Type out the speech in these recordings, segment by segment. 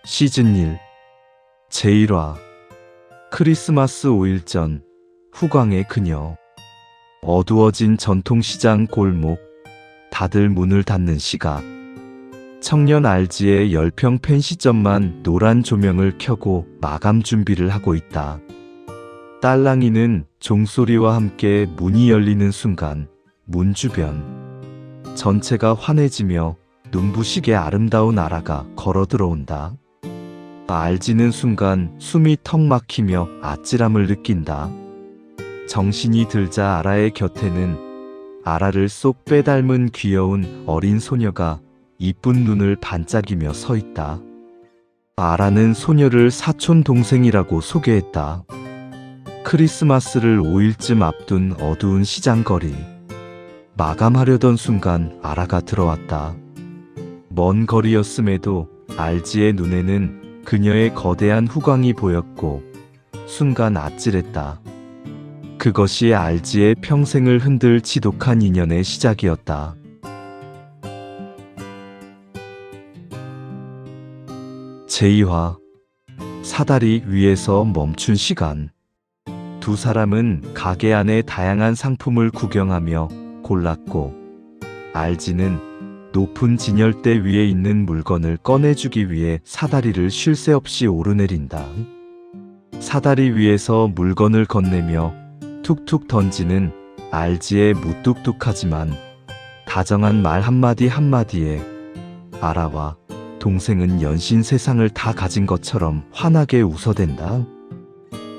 시즌 1 제1화 크리스마스 5일 전 후광의 그녀. 어두워진 전통시장 골목, 다들 문을 닫는 시각. 청년 RG의 10평 펜시점만 노란 조명을 켜고 마감 준비를 하고 있다. 딸랑이는 종소리와 함께 문이 열리는 순간 문 주변 전체가 환해지며 눈부시게 아름다운 아라가 걸어 들어온다. RG는 순간 숨이 턱 막히며 아찔함을 느낀다. 정신이 들자 아라의 곁에는 아라를 쏙 빼닮은 귀여운 어린 소녀가 이쁜 눈을 반짝이며 서 있다. 아라는 소녀를 사촌 동생이라고 소개했다. 크리스마스를 5일쯤 앞둔 어두운 시장거리. 마감하려던 순간 아라가 들어왔다. 먼 거리였음에도 RG의 눈에는 그녀의 거대한 후광이 보였고 순간 아찔했다. 그것이 RG의 평생을 흔들 지독한 인연의 시작이었다. 제2화 사다리 위에서 멈춘 시간. 두 사람은 가게 안의 다양한 상품을 구경하며 골랐고 RG는 높은 진열대 위에 있는 물건을 꺼내주기 위해 사다리를 쉴 새 없이 오르내린다. 사다리 위에서 물건을 건네며 툭툭 던지는 RG의 무뚝뚝하지만 다정한 말 한마디 한마디에 아라와 동생은 연신 세상을 다 가진 것처럼 환하게 웃어댄다.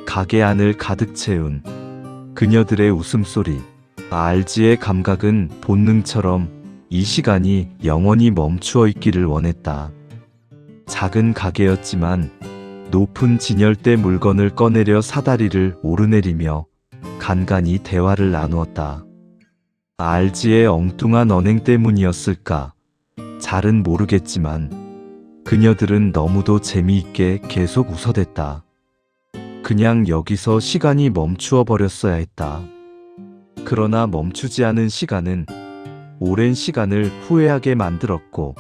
가게 안을 가득 채운 그녀들의 웃음소리. RG의 감각은 본능처럼 이 시간이 영원히 멈추어 있기를 원했다. 작은 가게였지만 높은 진열대 물건을 꺼내려 사다리를 오르내리며 간간히 대화를 나누었다. RG의 엉뚱한 언행 때문이었을까? 잘은 모르겠지만 그녀들은 너무도 재미있게 계속 웃어댔다. 그냥 여기서 시간이 멈추어 버렸어야 했다. 그러나 멈추지 않은 시간은 오랜 시간을 후회하게 만들었고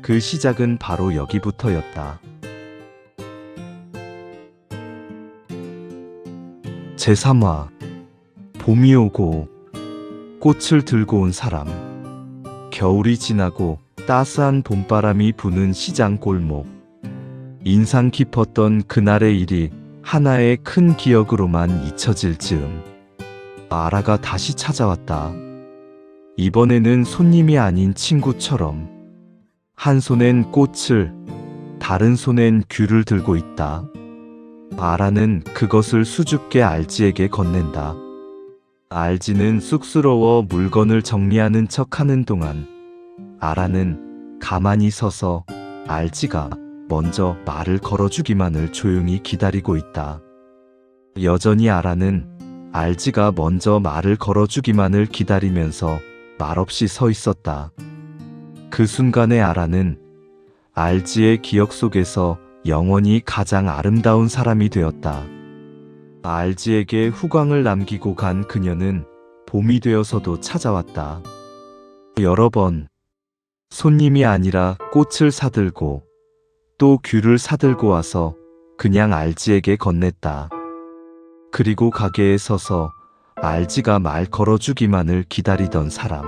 그 시작은 바로 여기부터였다. 제3화 봄이 오고 꽃을 들고 온 사람. 겨울이 지나고 따스한 봄바람이 부는 시장 골목. 인상 깊었던 그날의 일이 하나의 큰 기억으로만 잊혀질 즈음 아라가 다시 찾아왔다. 이번에는 손님이 아닌 친구처럼. 한 손엔 꽃을, 다른 손엔 귤을 들고 있다. 아라는 그것을 수줍게 RG에게 건넨다. RG는 쑥스러워 물건을 정리하는 척하는 동안 아라는 가만히 서서 RG가 먼저 말을 걸어주기만을 조용히 기다리고 있다. 여전히 아라는 RG가 먼저 말을 걸어주기만을 기다리면서 말없이 서 있었다. 그 순간에 아라는 RG의 기억 속에서 영원히 가장 아름다운 사람이 되었다. RG에게 후광을 남기고 간 그녀는 봄이 되어서도 찾아왔다. 여러 번 손님이 아니라 꽃을 사들고 또 귤을 사들고 와서 그냥 RG에게 건넸다. 그리고 가게에 서서 RG가 말 걸어주기만을 기다리던 사람.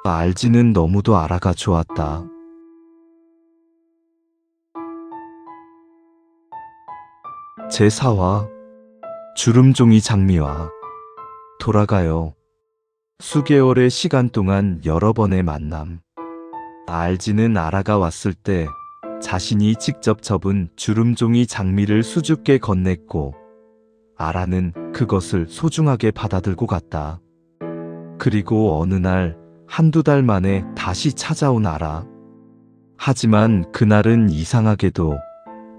RG는 너무도 아라가 좋았다. 제4화 주름종이 장미와 돌아가요. 수개월의 시간 동안 여러 번의 만남. RG는 아라가 왔을 때 자신이 직접 접은 주름종이 장미를 수줍게 건넸고 아라는 그것을 소중하게 받아들고 갔다. 그리고 어느 날 한두 달 만에 다시 찾아온 아라. 하지만 그날은 이상하게도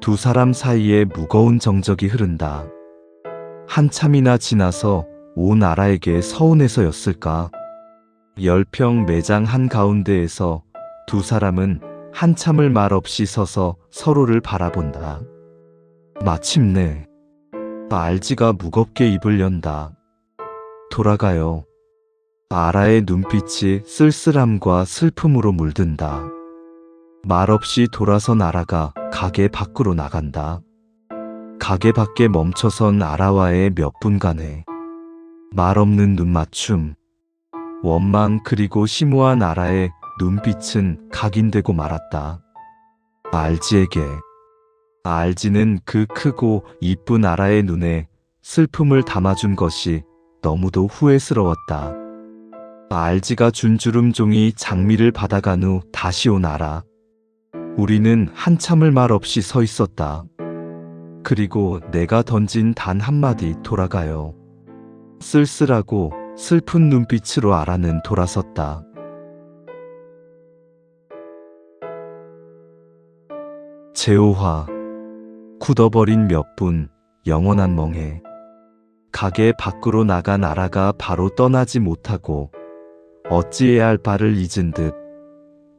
두 사람 사이에 무거운 정적이 흐른다. 한참이나 지나서 온 아라에게 서운해서였을까? 10평 매장 한가운데에서 두 사람은 한참을 말없이 서서 서로를 바라본다. 마침내 RG가 무겁게 입을 연다. 돌아가요. 아라의 눈빛이 쓸쓸함과 슬픔으로 물든다. 말없이 돌아선 아라가 가게 밖으로 나간다. 가게 밖에 멈춰선 아라와의 몇 분간의 말없는 눈맞춤, 원망 그리고 심오한 아라의 눈빛은 각인되고 말았다. 알지에게. 알지는 그 크고 이쁜 아라의 눈에 슬픔을 담아준 것이 너무도 후회스러웠다. 알지가 준 주름종이 장미를 받아간 후 다시 온 아라. 우리는 한참을 말 없이 서 있었다. 그리고 내가 던진 단 한마디 돌아가요. 쓸쓸하고 슬픈 눈빛으로 아라는 돌아섰다. 제5화 굳어버린 몇 분 영원한 멍해. 가게 밖으로 나간 아라가 바로 떠나지 못하고 어찌해야 할 바를 잊은 듯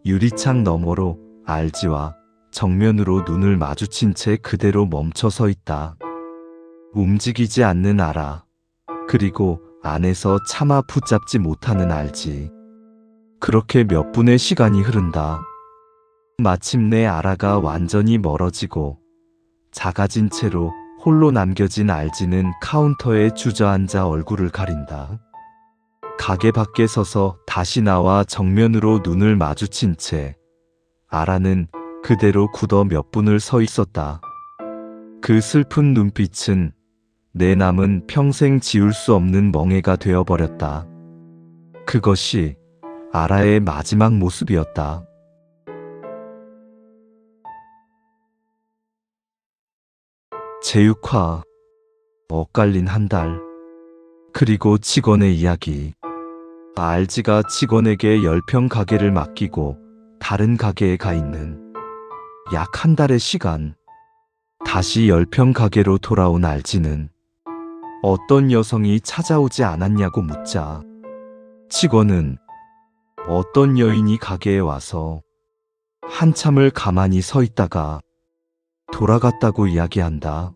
유리창 너머로 알지와 정면으로 눈을 마주친 채 그대로 멈춰 서 있다. 움직이지 않는 아라. 그리고 안에서 차마 붙잡지 못하는 알지. 그렇게 몇 분의 시간이 흐른다. 마침내 아라가 완전히 멀어지고 작아진 채로 홀로 남겨진 알지는 카운터에 주저앉아 얼굴을 가린다. 가게 밖에 서서 다시 나와 정면으로 눈을 마주친 채 아라는 그대로 굳어 몇 분을 서 있었다. 그 슬픈 눈빛은 내 남은 평생 지울 수 없는 멍해가 되어버렸다. 그것이 아라의 마지막 모습이었다. 제6화 엇갈린 한 달. 그리고 직원의 이야기. 알지가 직원에게 10평 가게를 맡기고 다른 가게에 가 있는 약 한 달의 시간. 다시 10평 가게로 돌아온 알지는 어떤 여성이 찾아오지 않았냐고 묻자 직원은 어떤 여인이 가게에 와서 한참을 가만히 서 있다가 돌아갔다고 이야기한다.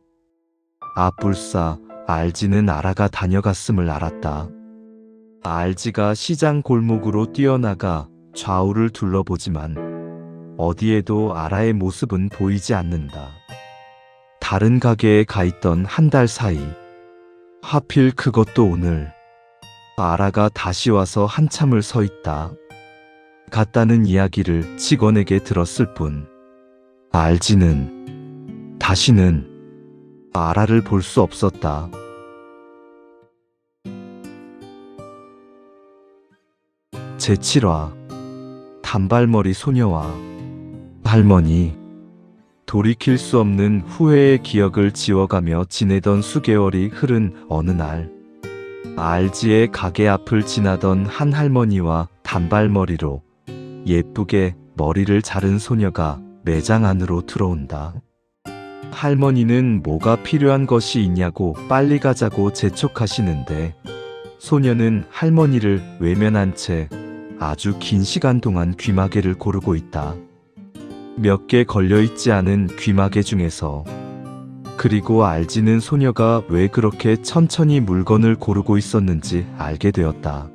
아뿔싸 알지는 아라가 다녀갔음을 알았다. 알지가 시장 골목으로 뛰어나가 좌우를 둘러보지만 어디에도 아라의 모습은 보이지 않는다. 다른 가게에 가 있던 한 달 사이, 하필 그것도 오늘 아라가 다시 와서 한참을 서 있다. 갔다는 이야기를 직원에게 들었을 뿐 알지는 다시는 아라를 볼 수 없었다. 제7화 단발머리 소녀와 할머니. 돌이킬 수 없는 후회의 기억을 지워가며 지내던 수개월이 흐른 어느 날, 알지의 가게 앞을 지나던 한 할머니와 단발머리로 예쁘게 머리를 자른 소녀가 매장 안으로 들어온다. 할머니는 뭐가 필요한 것이 있냐고 빨리 가자고 재촉하시는데 소녀는 할머니를 외면한 채 아주 긴 시간 동안 귀마개를 고르고 있다. 몇 개 걸려있지 않은 귀마개 중에서. 그리고 알지는 소녀가 왜 그렇게 천천히 물건을 고르고 있었는지 알게 되었다.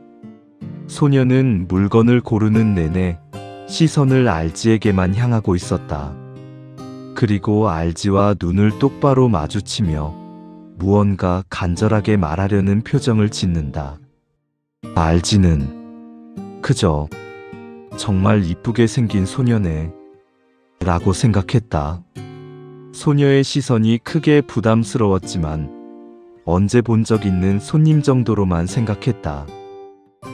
소녀는 물건을 고르는 내내 시선을 알지에게만 향하고 있었다. 그리고 알지와 눈을 똑바로 마주치며 무언가 간절하게 말하려는 표정을 짓는다. 알지는 그저 정말 이쁘게 생긴 소녀네 라고 생각했다. 소녀의 시선이 크게 부담스러웠지만 언제 본 적 있는 손님 정도로만 생각했다.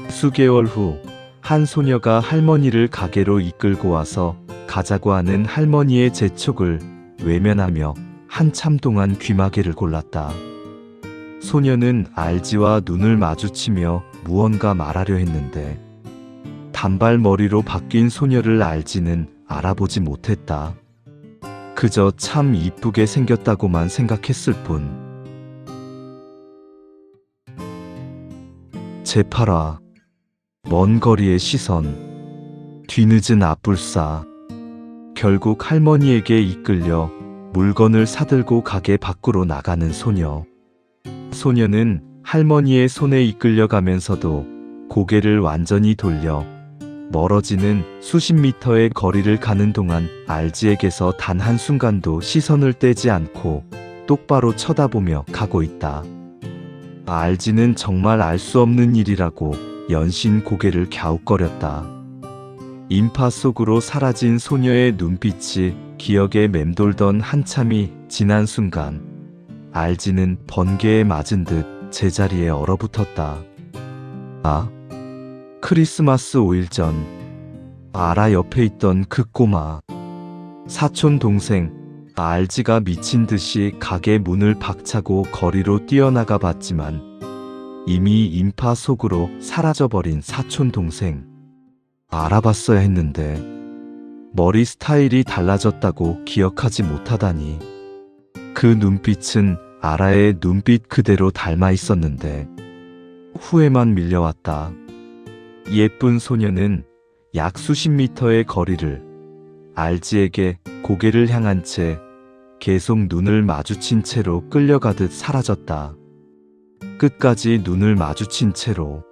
수개월 후 한 소녀가 할머니를 가게로 이끌고 와서 가자고 하는 할머니의 재촉을 외면하며 한참 동안 귀마개를 골랐다. 소녀는 알지와 눈을 마주치며 무언가 말하려 했는데 단발머리로 바뀐 소녀를 알지는 알아보지 못했다. 그저 참 이쁘게 생겼다고만 생각했을 뿐. 제8화 먼 거리의 시선. 뒤늦은 아뿔싸. 결국 할머니에게 이끌려 물건을 사들고 가게 밖으로 나가는 소녀. 소녀는 할머니의 손에 이끌려가면서도 고개를 완전히 돌려 멀어지는 수십 미터의 거리를 가는 동안 알지에게서 단 한순간도 시선을 떼지 않고 똑바로 쳐다보며 가고 있다. 알지는 정말 알 수 없는 일이라고 연신 고개를 갸웃거렸다. 인파 속으로 사라진 소녀의 눈빛이 기억에 맴돌던 한참이 지난 순간 알지는 번개에 맞은 듯 제자리에 얼어붙었다. 크리스마스 5일 전 아라 옆에 있던 그 꼬마 사촌 동생 알지가 미친 듯이 가게 문을 박차고 거리로 뛰어나가 봤지만 이미 인파 속으로 사라져버린 사촌 동생 알아봤어야 했는데 머리 스타일이 달라졌다고 기억하지 못하다니. 그 눈빛은 아라의 눈빛 그대로 닮아 있었는데 후회만 밀려왔다. 예쁜 소녀는 약 수십 미터의 거리를 알지에게 고개를 향한 채 계속 눈을 마주친 채로 끌려가듯 사라졌다. 끝까지 눈을 마주친 채로.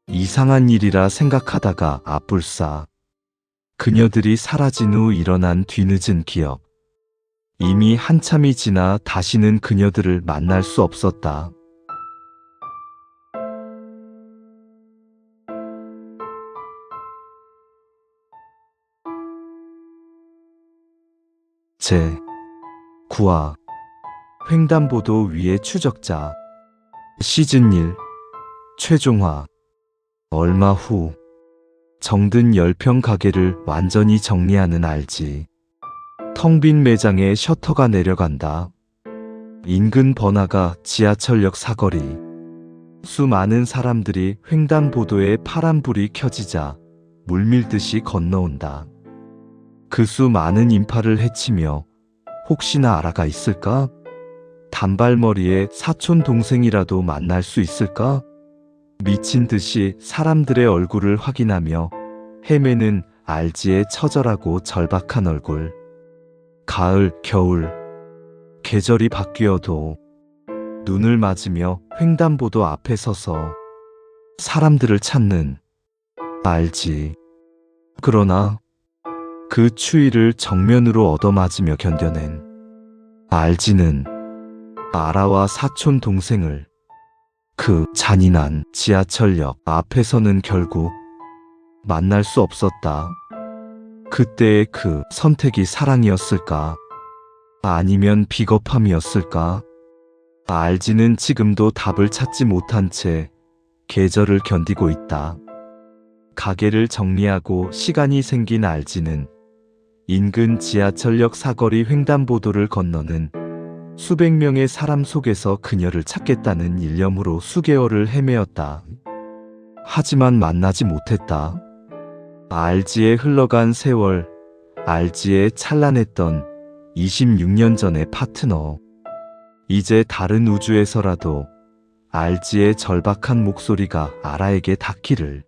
이상한 일이라 생각하다가 앞불싸. 그녀들이 사라진 후 일어난 뒤늦은 기억. 이미 한참이 지나 다시는 그녀들을 만날 수 없었다. 제 9화 횡단보도 위의 추적자 시즌 1 최종화. 얼마 후 정든 10평 가게를 완전히 정리하는 알지. 텅 빈 매장에 셔터가 내려간다. 인근 번화가 지하철역 사거리. 수많은 사람들이 횡단보도에 파란불이 켜지자 물밀듯이 건너온다. 그 수많은 인파를 헤치며 혹시나 아라가 있을까? 단발머리의 사촌 동생이라도 만날 수 있을까? 미친 듯이 사람들의 얼굴을 확인하며 헤매는 알지의 처절하고 절박한 얼굴. 가을, 겨울, 계절이 바뀌어도 눈을 맞으며 횡단보도 앞에 서서 사람들을 찾는 알지. 그러나 그 추위를 정면으로 얻어맞으며 견뎌낸 알지는 아라와 사촌 동생을 그 잔인한 지하철역 앞에서는 결국 만날 수 없었다. 그때의 그 선택이 사랑이었을까? 아니면 비겁함이었을까? 알지는 지금도 답을 찾지 못한 채 계절을 견디고 있다. 가게를 정리하고 시간이 생긴 알지는 인근 지하철역 사거리 횡단보도를 건너는 수백 명의 사람 속에서 그녀를 찾겠다는 일념으로 수개월을 헤매었다. 하지만 만나지 못했다. 알지에 흘러간 세월, 알지에 찬란했던 26년 전의 파트너. 이제 다른 우주에서라도 알지의 절박한 목소리가 아라에게 닿기를.